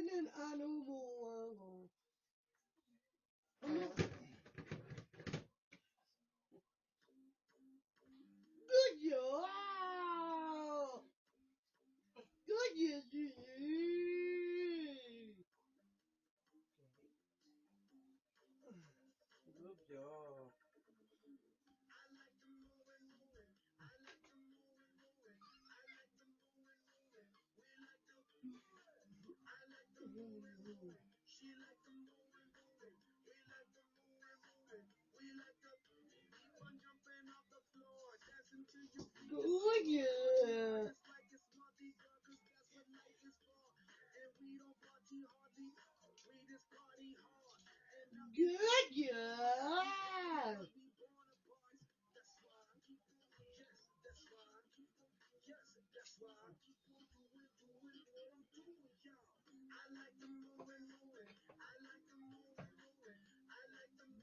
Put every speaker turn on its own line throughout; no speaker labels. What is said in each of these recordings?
an animal. Good job. Good job. Good job. Good job. Good job.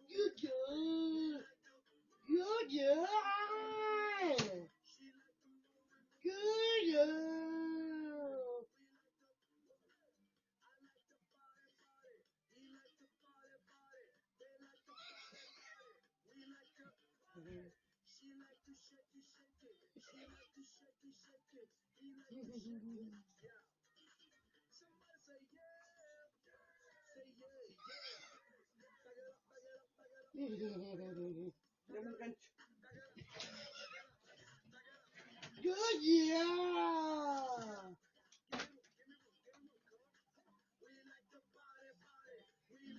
Good job. Good job. Good job.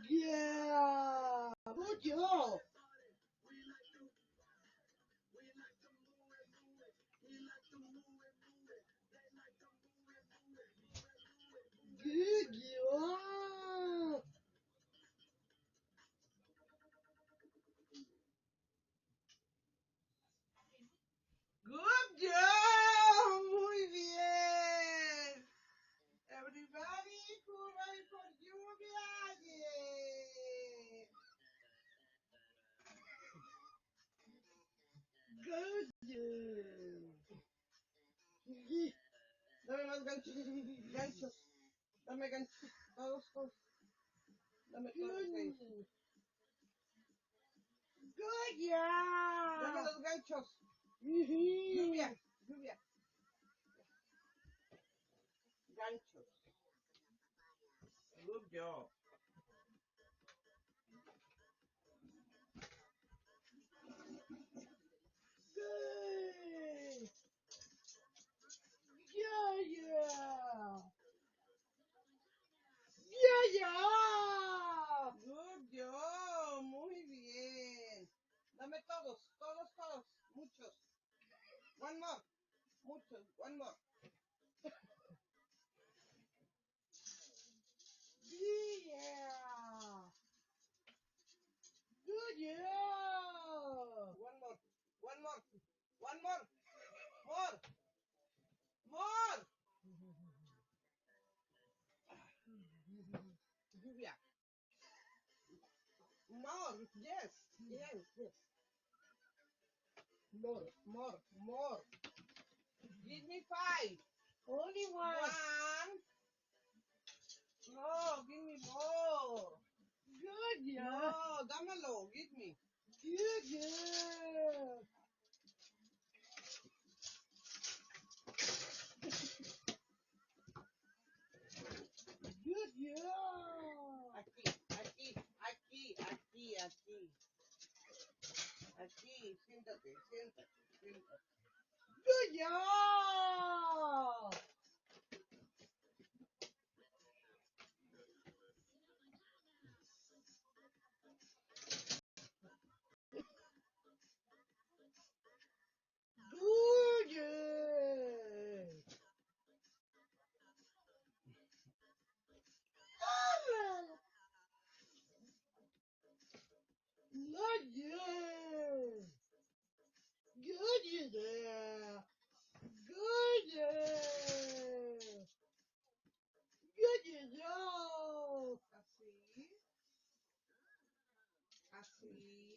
Yeah. Good job. Good job. Good job. Muy bien. Everybody, hooray for Julia. Yeah. Good job. Dame más ganchos. Ganchos. Dame ganchos. Todos, todos. Dame todos. Good job. Dame los ganchos. Lluvia. Lluvia. Ganchos. Good job. Good. Yeah, yeah. Yeah, yeah. Good job. Muy bien. Dame todos, todos, todos. Muchos. One more. Muchos. One more. Yeah. Good job. One more. One more. One more. More. More. Lluvia. More. Yes. Yes. Yes. More. More. More. Give me five. Only one. One. No, give me more. Good job. No, dámelo. Give me. Good job. Good job. Aquí, aquí, aquí, aquí, aquí. Aquí, siéntate, siéntate, siéntate. Good job. Good job. Good job. Good job. Good job. Good job. Así. Así.